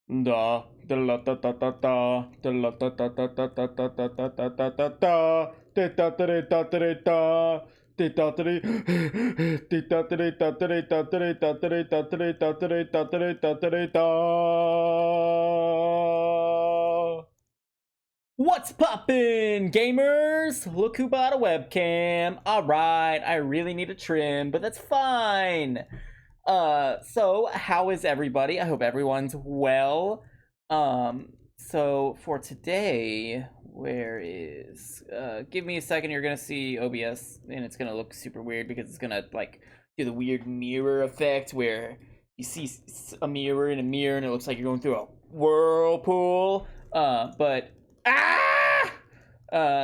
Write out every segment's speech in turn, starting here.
Da da la da da da da da la da da da da da da da da da da da da da da da da da da What's poppin', gamers? Look who bought a webcam. Alright, I really need a trim, but that's fine. So how is everybody? I hope everyone's well. So for today, where is give me a second, you're gonna see OBS and it's gonna look super weird because it's gonna like do the weird mirror effect where you see a mirror in a mirror and it looks like you're going through a whirlpool. But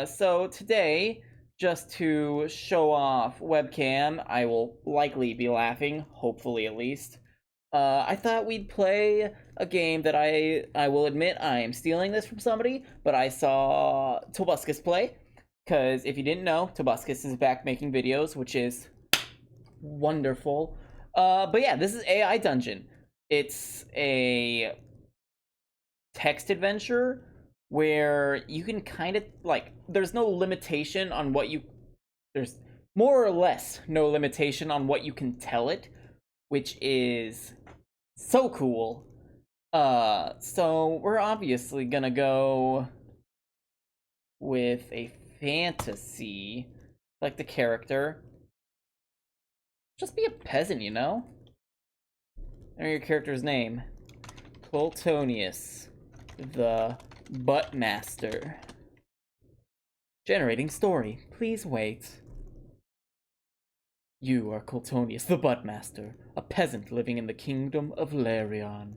so today, just to show off webcam, I will likely be laughing, hopefully at least. I thought we'd play a game that I will admit I am stealing this from somebody, but I saw Tobuscus play. Because if you didn't know, Tobuscus is back making videos, which is wonderful. But yeah, this is AI Dungeon. It's a text adventure where you can kind of like there's no limitation on what you there's more or less no limitation on what you can tell it, which is so cool. So we're obviously gonna go with a fantasy, like the character. Just be a peasant, you know? I know your character's name. Coltonious the Buttmaster. Generating story. Please wait. You are Coltonious the Buttmaster, a peasant living in the kingdom of Larion.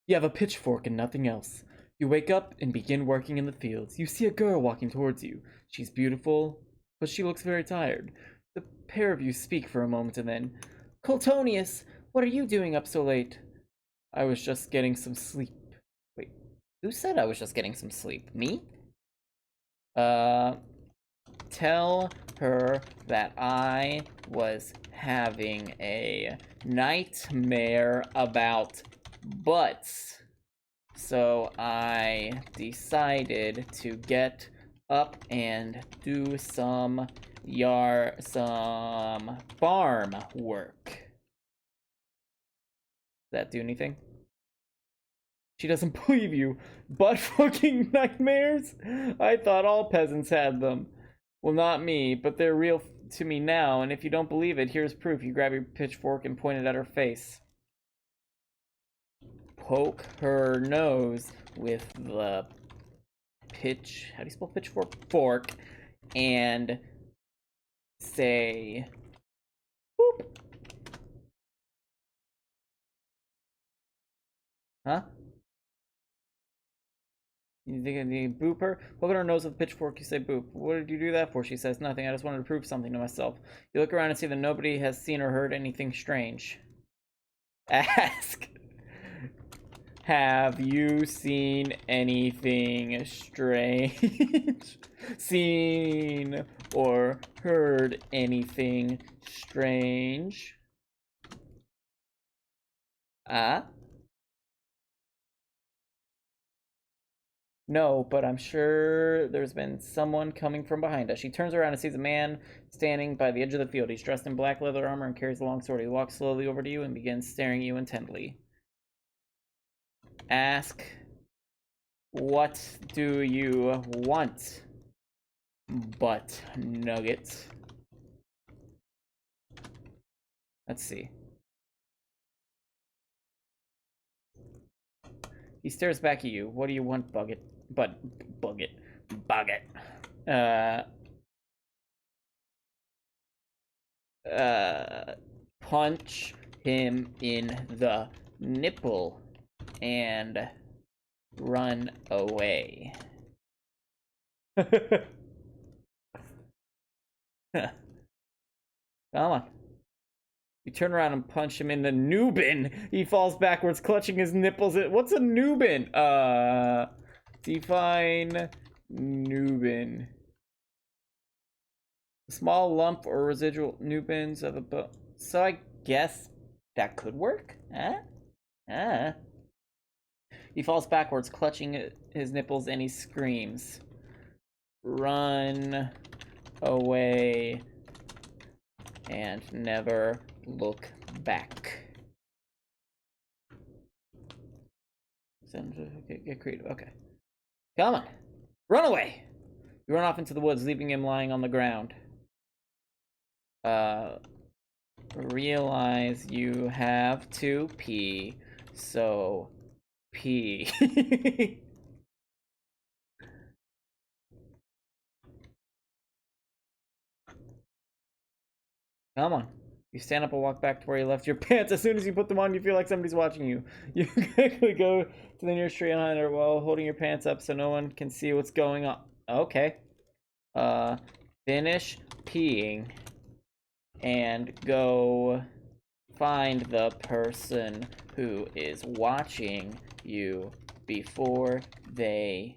You have a pitchfork and nothing else. You wake up and begin working in the fields. You see a girl walking towards you. She's beautiful, but she looks very tired. The pair of you speak for a moment and then, Coltonious, what are you doing up so late? I was just getting some sleep. Wait, who said I was just getting some sleep? Me? Tell her that I was having a nightmare about butts. So I decided to get up and do some farm work. Does that do anything? She doesn't believe you. Butt fucking nightmares? I thought all peasants had them. Well, not me, but they're real to me now, and if you don't believe it, here's proof. You grab your pitchfork and point it at her face. Poke her nose with the how do you spell pitchfork? Fork, and say, boop. Huh? You think I need boop her? Poke at her nose with a pitchfork, you say boop. What did you do that for? She says nothing. I just wanted to prove something to myself. You look around and see that nobody has seen or heard anything strange. Ask. Have you seen anything strange? Seen or heard anything strange? No, but I'm sure there's been someone coming from behind us. She turns around and sees a man standing by the edge of the field. He's dressed in black leather armor and carries a long sword. He walks slowly over to you and begins staring at you intently. Ask, what do you want, butt nugget? Let's see. He stares back at you. What do you want, Buggit? Buggit. Punch him in the nipple and run away. Come on. You turn around and punch him in the noobin. He falls backwards, clutching his nipples. What's a noobin? Define noobin. A small lump or residual noobins of a bone. So I guess that could work? He falls backwards, clutching his nipples, and he screams. Run away and never look back. Get creative. Okay. Come on. Run away! You run off into the woods, leaving him lying on the ground. Realize you have to pee, so pee. Come on. You stand up and walk back to where you left your pants. As soon as you put them on, you feel like somebody's watching you. You quickly go to the nearest tree and hide it while holding your pants up so no one can see what's going on. Okay. Finish peeing and go find the person who is watching you before they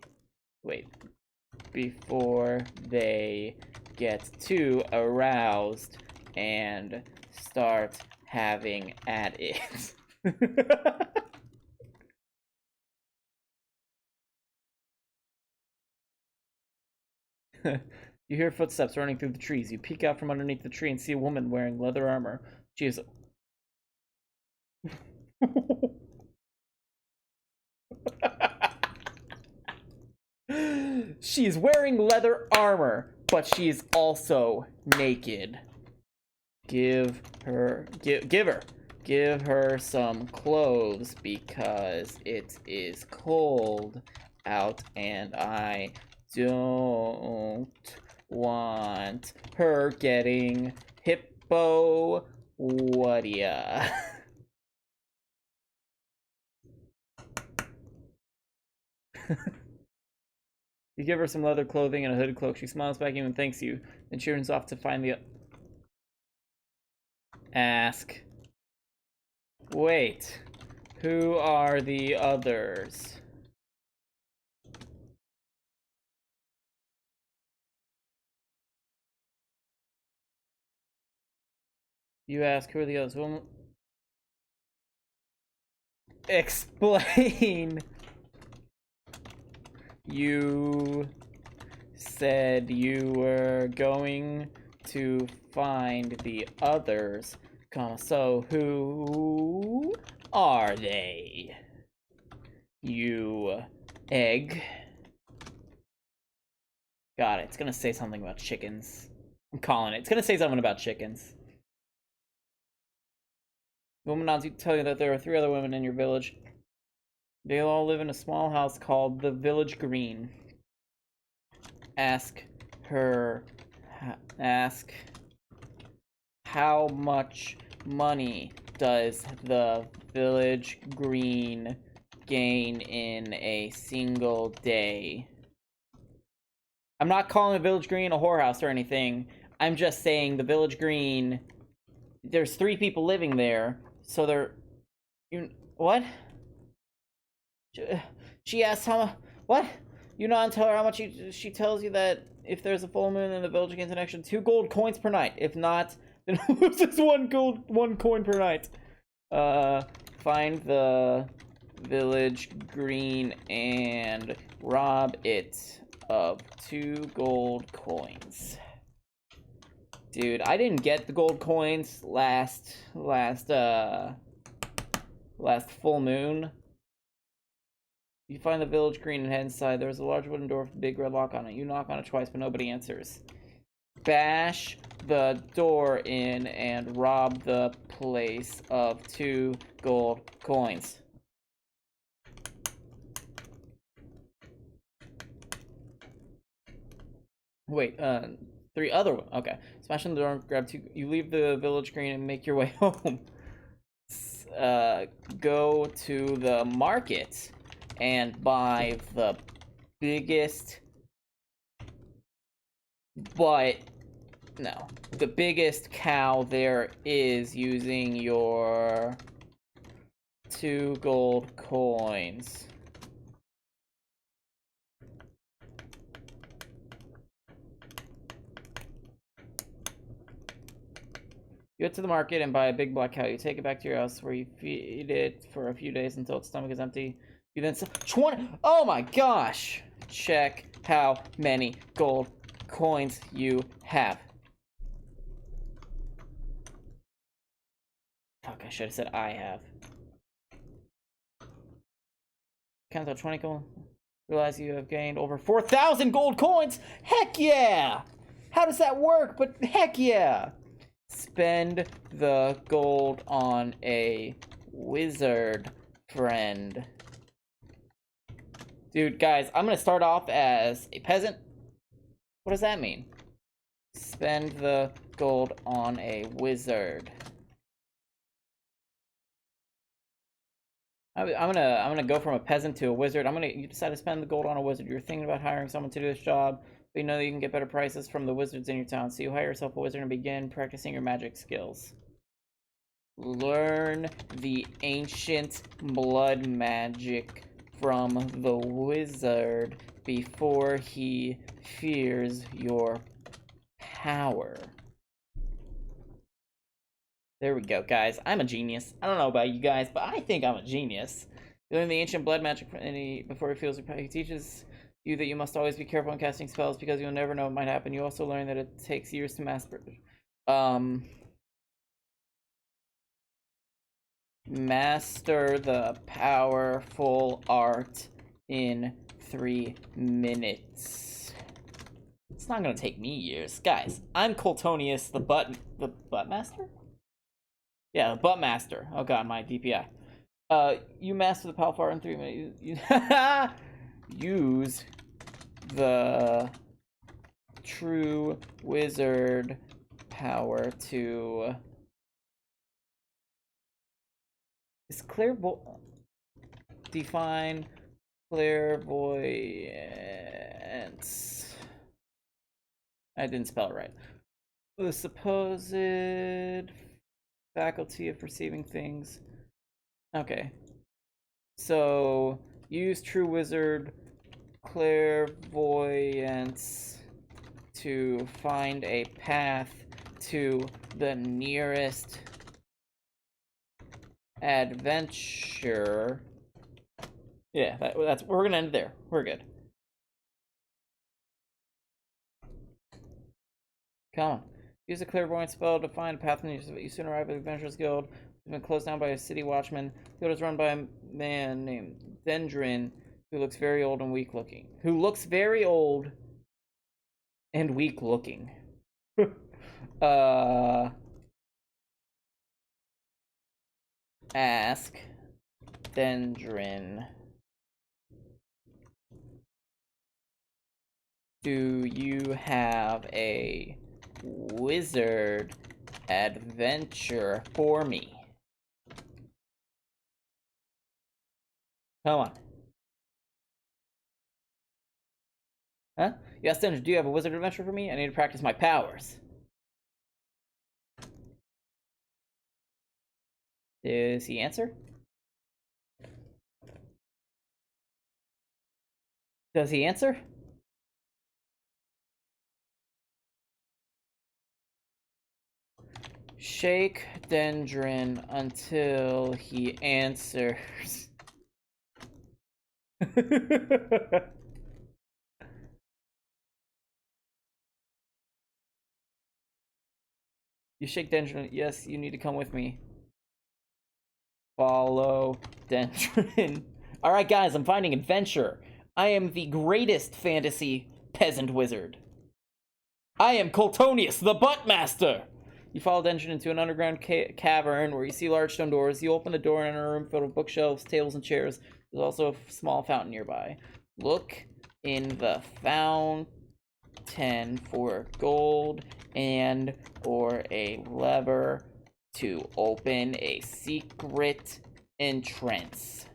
get too aroused and start having at it. You hear footsteps running through the trees. You peek out from underneath the tree and see a woman wearing leather armor. She is... She's wearing leather armor, but she is also naked. Give her some clothes because it is cold out and I don't want her getting hippo-wadia. You give her some leather clothing and a hooded cloak. She smiles back at you and thanks you. Then she runs off to find the... Ask. Wait. Who are the others? You ask who are the others. Well, explain. You said you were going to find the others, so who are they? You egg. Got it. It's gonna say something about chickens. I'm calling it. It's gonna say something about chickens. The woman nods to tell you that there are 3 other women in your village. They all live in a small house called the Village Green. Ask how much money does the Village Green gain in a single day? I'm not calling the Village Green a whorehouse or anything. I'm just saying the Village Green, there's 3 people living there, so they're... What? She asks how much... What? You nod and tell her how much she tells you that if there's a full moon, then the village gains an extra 2 gold coins per night. If not, then loses 1 coin per night. Find the Village Green and rob it of 2 gold coins. Dude, I didn't get the gold coins last full moon. You find the Village Green and head inside. There's a large wooden door with a big red lock on it. You knock on it twice, but nobody answers. Bash the door in and rob the place of 2 gold coins. Wait, 3 other ones. Okay. Smash in the door, grab 2. You leave the Village Green and make your way home. Go to the market and buy the biggest, the biggest cow there is using your 2 gold coins. You get to the market and buy a big black cow. You take it back to your house where you feed it for a few days until its stomach is empty. You then 20. Oh my gosh! Check how many gold coins you have. Fuck, I should have said I have. Count out 20 gold. Realize you have gained over 4,000 gold coins. Heck yeah! How does that work? But heck yeah! Spend the gold on a wizard friend. Dude, guys, I'm gonna start off as a peasant. What does that mean? Spend the gold on a wizard. I'm gonna go from a peasant to a wizard. You decide to spend the gold on a wizard. You're thinking about hiring someone to do this job, but you know that you can get better prices from the wizards in your town. So you hire yourself a wizard and begin practicing your magic skills. Learn the ancient blood magic from the wizard before he fears your power. There we go, guys. I'm a genius. I don't know about you guys, but I think I'm a genius. You learn the ancient blood magic before he feels your power. He teaches you that you must always be careful when casting spells because you'll never know what might happen. You also learn that it takes years to master the powerful art in 3 minutes. It's not gonna take me years. Guys, I'm Coltonious the Buttmaster? Yeah, the Buttmaster. Oh god, my DPI. You master the powerful art in 3 minutes. Use the true wizard power to... Is define clairvoyance. I didn't spell it right. The supposed faculty of perceiving things. Okay. So, use true wizard clairvoyance to find a path to the nearest adventure. Yeah, that's we're gonna end there. We're good. Come on. Use a clairvoyance spell to find a path in you soon arrive at the Adventurers Guild. It's been closed down by a city watchman. The guild is run by a man named Dendrin, who looks very old and weak looking. Ask Dendrin. Do you have a wizard adventure for me? Come on. Huh? Yes, Dendrin, do you have a wizard adventure for me? I need to practice my powers. Does he answer? Does he answer? Shake Dendrin until he answers. You shake Dendrin. Yes, you need to come with me. Follow Dendrin. Alright, guys, I'm finding adventure. I am the greatest fantasy peasant wizard. I am Coltonious the Buttmaster. You follow Dendrin into an underground cavern where you see large stone doors. You open the door and enter a room filled with bookshelves, tables, and chairs. There's also a small fountain nearby. Look in the fountain for gold and or a lever to open a secret entrance.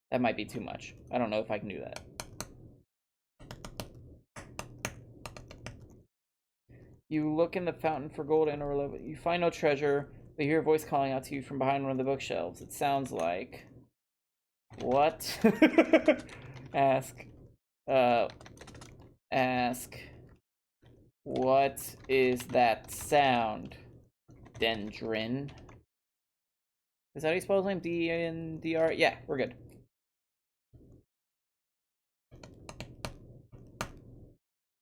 That might be too much. I don't know if I can do that. You look in the fountain for gold and or a lever. You find no treasure, but you hear a voice calling out to you from behind one of the bookshelves. It sounds like... What? Ask. What is that sound? Dendrin. Is that how you spell his name? D-N-D-R? Yeah, we're good.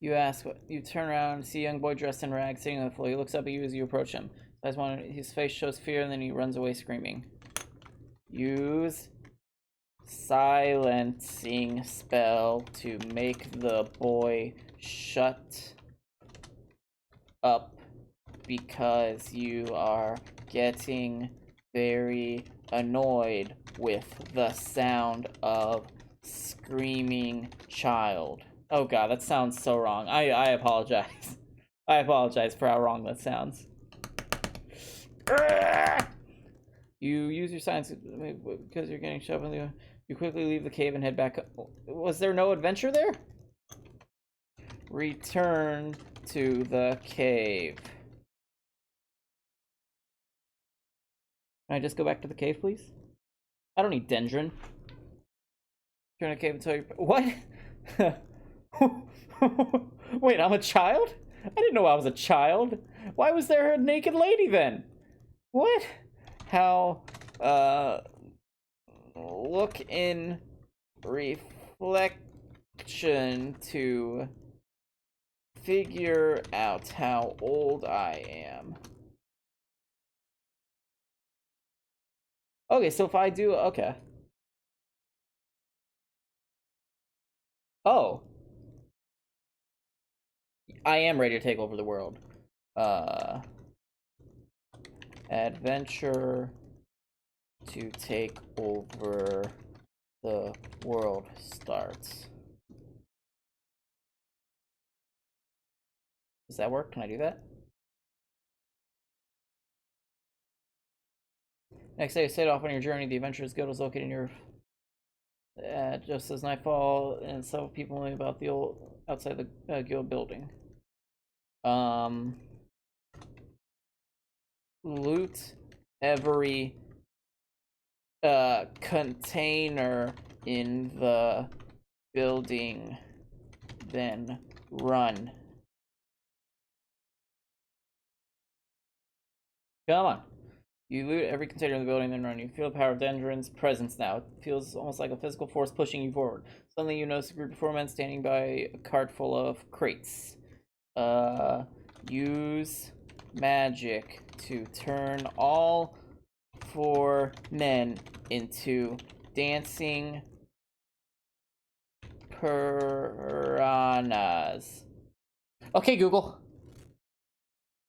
You ask what you turn around and see a young boy dressed in rags sitting on the floor. He looks up at you as you approach him. His face shows fear and then he runs away screaming. Use silencing spell to make the boy shut up because you are getting very annoyed with the sound of screaming child. Oh god, that sounds so wrong. I apologize. I apologize for how wrong that sounds. You use your science because you're getting shoved in the... You quickly leave the cave and head back up. Was there no adventure there? Return to the cave. Can I just go back to the cave, please? I don't need Dendron. Turn to the cave until you... What? Wait, I'm a child? I didn't know I was a child. Why was there a naked lady then? What? How, look in reflection to figure out how old I am. Okay, so if I do, okay. Oh. I am ready to take over the world. Adventure to take over the world starts. Does that work? Can I do that? Next day, you set off on your journey. The Adventurers Guild is located in your... just as nightfall, and several people know about the old... outside the guild building. Loot every container in the building, then run. Come on. You loot every container in the building, then run. You feel the power of Dendron's presence now. It feels almost like a physical force pushing you forward. Suddenly you notice a group of 4 men standing by a cart full of crates. Use magic to turn all 4 men into dancing piranhas. Okay, Google.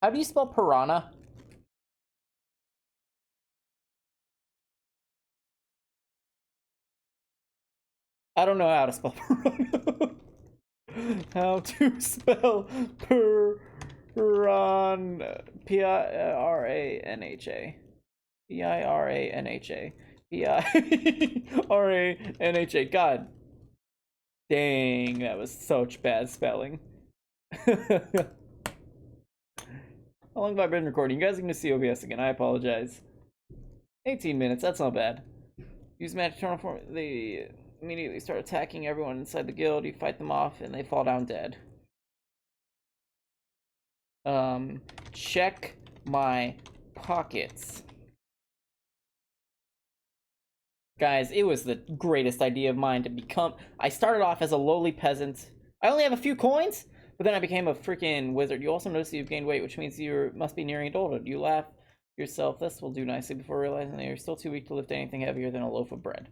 How do you spell piranha? I don't know how to spell piranha. How to spell piranha? Piranha. Piranha. Piranha. God dang, that was such bad spelling. How long have I been recording? You guys are gonna see OBS again. I apologize. 18 minutes, that's not bad. Use magic turn form. They immediately start attacking everyone inside the guild. You fight them off and they fall down dead. Check my pockets. Guys, it was the greatest idea of mine to become... I started off as a lowly peasant. I only have a few coins, but then I became a freaking wizard. You also notice you've gained weight, which means you must be nearing adulthood. You laugh yourself. This will do nicely before realizing that you're still too weak to lift anything heavier than a loaf of bread.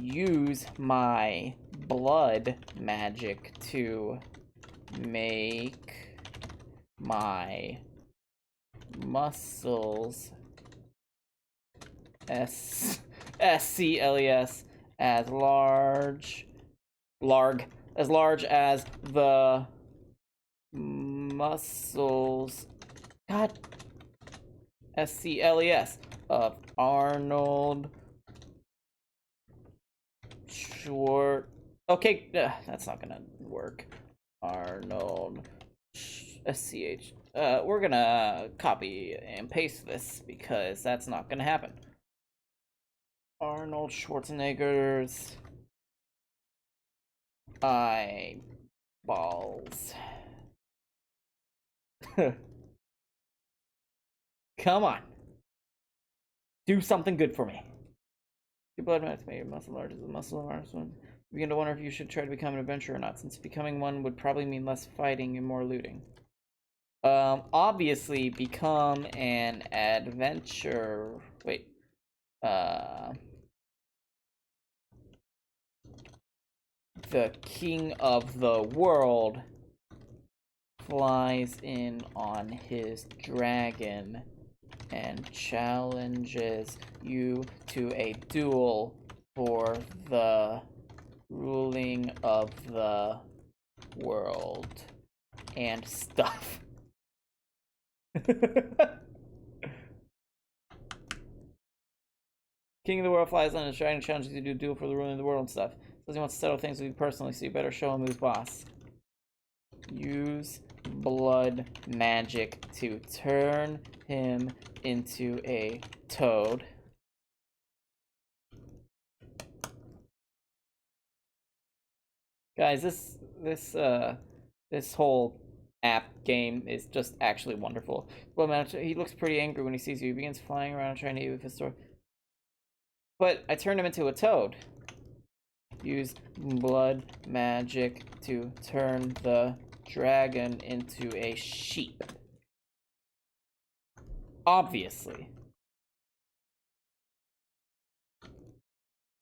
Use my blood magic to make my muscles SCLES as large as the muscles, God, SCLES of Arnold Schwartz. Okay, that's not gonna work. Arnold SCH. We're gonna copy and paste this because that's not gonna happen. Arnold Schwarzenegger's eyeballs. Come on. Do something good for me. Your blood match made your muscle large as the muscle of one. You begin to wonder if you should try to become an adventurer or not, since becoming one would probably mean less fighting and more looting. Obviously become an adventurer. Wait. The king of the world flies in on his dragon and challenges you to a duel for the ruling of the world and stuff. King of the world flies on his dragon and challenges you to do a duel for the ruling of the world and stuff. Says he wants to settle things with you personally, so you better show him who's boss. Use blood magic to turn him into a toad. Guys, this whole app game is just actually wonderful. Well, man, he looks pretty angry when he sees you. He begins flying around trying to eat with his sword. But I turned him into a toad. Use blood magic to turn the dragon into a sheep. Obviously.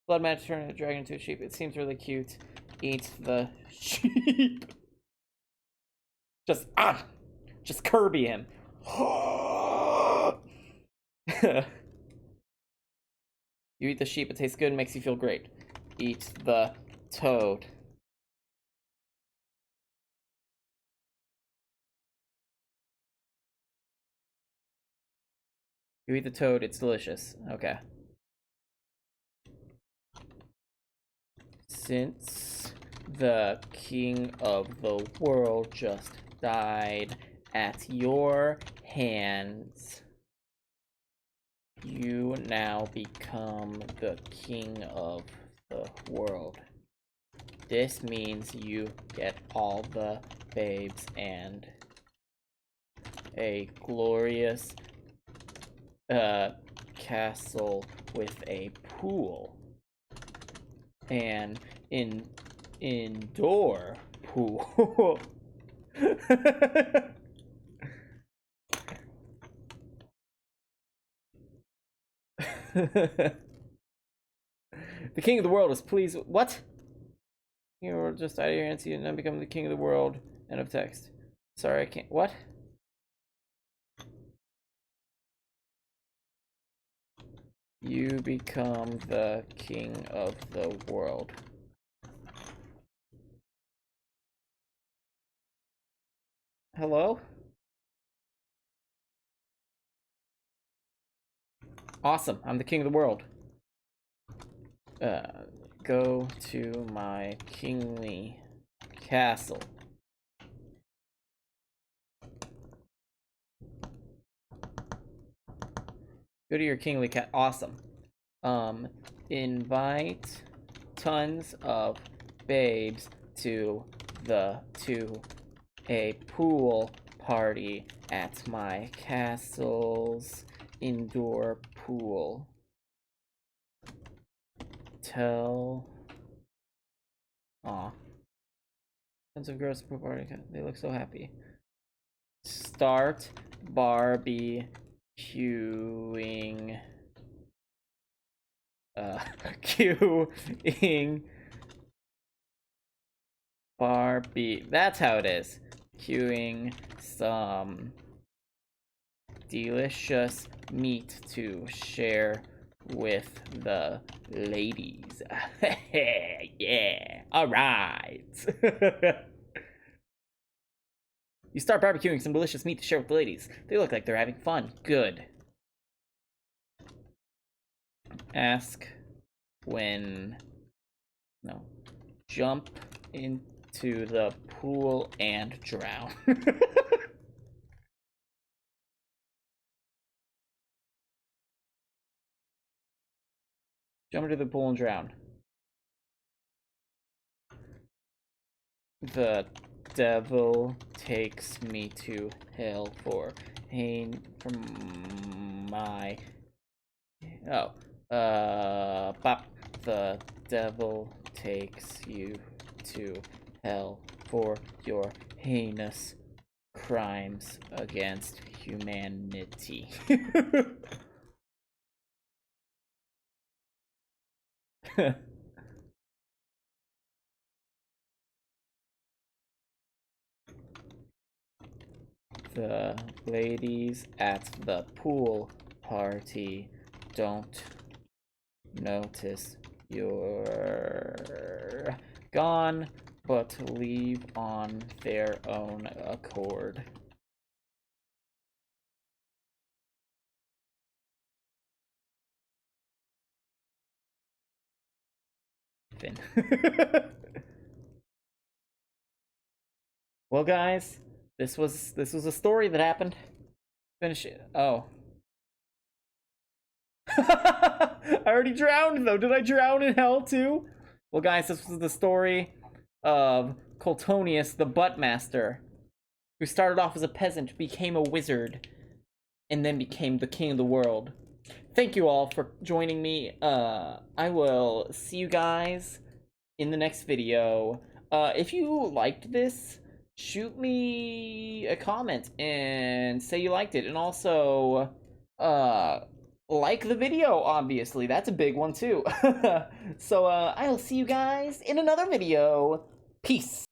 Blood magic turning the dragon into a sheep. It seems really cute. Eat the sheep. Just Kirby him. You eat the sheep, it tastes good and makes you feel great. Eat the toad. You eat the toad, it's delicious. Okay. Since the king of the world just died at your hands, you now become the king of the world. This means you get all the babes and a glorious castle with a pool. An indoor pool. The king of the world is pleased. What? You're just out of your answer and then become the king of the world. End of text. Sorry, I can't. What? You become the king of the world. Hello? Awesome, I'm the king of the world. Go to my kingly castle. Go to your kingly awesome. Invite tons of babes to a pool party at my castle's indoor pool. Tell. Aw. Tons of girls pool party. They look so happy. Start barbecuing. Queuing. Barbie. That's how it is. Queuing some delicious meat to share with the ladies. Yeah. All right. You start barbecuing some delicious meat to share with the ladies. They look like they're having fun. Good. Ask when... No. Jump into the pool and drown. Jump into the pool and drown. The devil takes me to hell for pain from my... Oh. Bop. The devil takes you to hell for your heinous crimes against humanity. The ladies at the pool party don't notice you're gone, but leave on their own accord. Finn. Well, guys, this was a story that happened. Finish it. Oh. I already drowned, though. Did I drown in hell, too? Well, guys, this was the story of Coltonious the Buttmaster, who started off as a peasant, became a wizard, and then became the king of the world. Thank you all for joining me. I will see you guys in the next video. If you liked this, shoot me a comment and say you liked it. And also, like the video, obviously. That's a big one, too. So, I'll see you guys in another video. Peace.